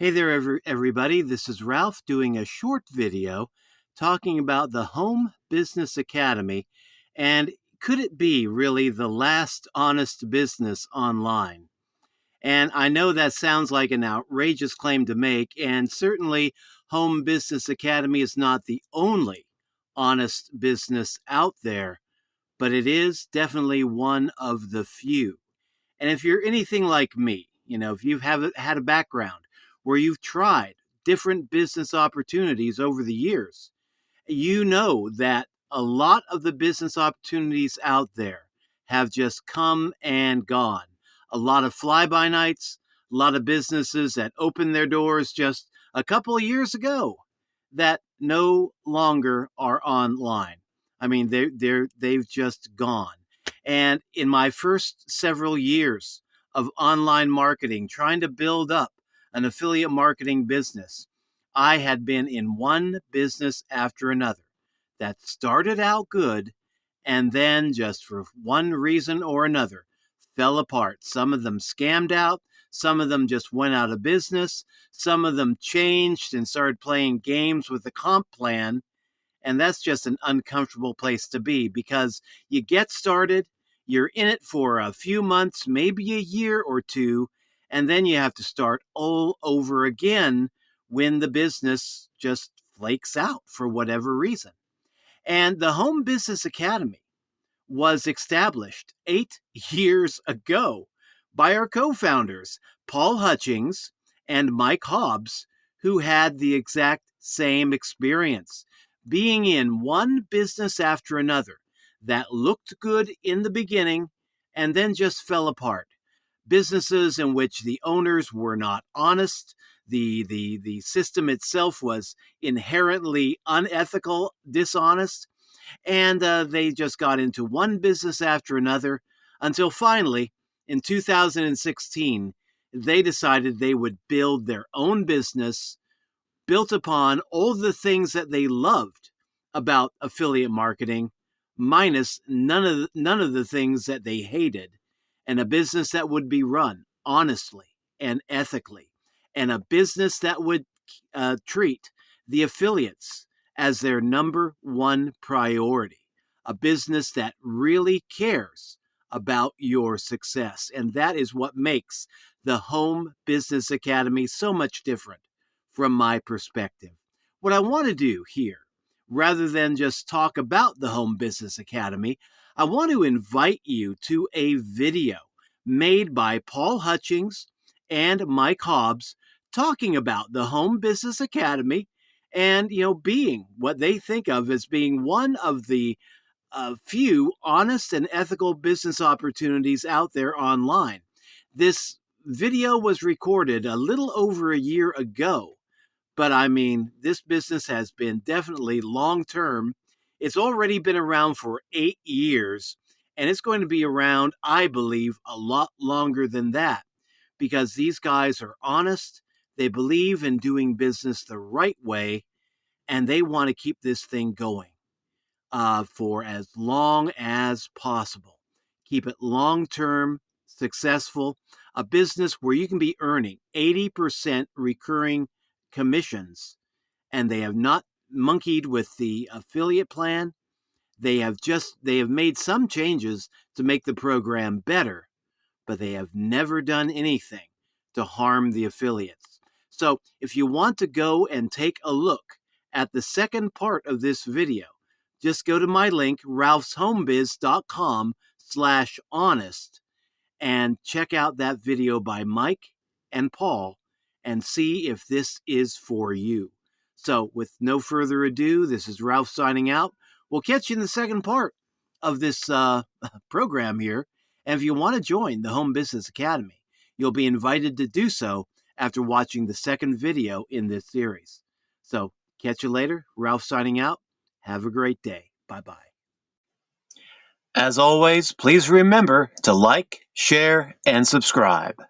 Hey there, everybody. This is Ralph doing a short video talking about the Home Business Academy. And could it be really the last honest business online? And I know that sounds like an outrageous claim to make. And certainly, Home Business Academy is not the only honest business out there, but it is definitely one of the few. And if you're anything like me, if you've had a background where you've tried different business opportunities over the years, you know that a lot of the business opportunities out there have just come and gone. A lot of fly-by nights, a lot of businesses that opened their doors just a couple of years ago that no longer are online. I mean, they've just gone. And in my first several years of online marketing, trying to build up an affiliate marketing business, I had been in one business after another that started out good and then just for one reason or another fell apart. Some of them scammed out. Some of them just went out of business. Some of them changed and started playing games with the comp plan. And that's just an uncomfortable place to be because you get started, you're in it for a few months, maybe a year or two, and then you have to start all over again when the business just flakes out for whatever reason. And the Home Business Academy was established 8 years ago by our co-founders, Paul Hutchings and Mike Hobbs, who had the exact same experience, being in one business after another that looked good in the beginning and then just fell apart. Businesses in which the owners were not honest, the system itself was inherently unethical, dishonest, and they just got into one business after another until finally, in 2016, they decided they would build their own business built upon all the things that they loved about affiliate marketing, minus none of the things that they hated, and a business that would be run honestly and ethically, and a business that would treat the affiliates as their number one priority, a business that really cares about your success. And that is what makes the Home Business Academy so much different from my perspective. What I want to do here, rather than just talk about the Home Business Academy, I want to invite you to a video made by Paul Hutchings and Mike Hobbs talking about the Home Business Academy and, being what they think of as being one of the few honest and ethical business opportunities out there online. This video was recorded a little over a year ago, but I mean, this business has been definitely long-term. It's already been around for 8 years, and it's going to be around, I believe, a lot longer than that because these guys are honest. They believe in doing business the right way, and they want to keep this thing going for as long as possible. Keep it long-term, successful, a business where you can be earning 80% recurring commissions, and they have not monkeyed with the affiliate plan. They have made some changes to make the program better, but they have never done anything to harm the affiliates. So if you want to go and take a look at the second part of this video, just go to my link, ralphshomebiz.com/honest, and check out that video by Mike and Paul and see if this is for you. So with no further ado, this is Ralph signing out. We'll catch you in the second part of this program here. And if you want to join the Home Business Academy, you'll be invited to do so after watching the second video in this series. So catch you later. Ralph signing out. Have a great day. Bye-bye. As always, please remember to like, share, and subscribe.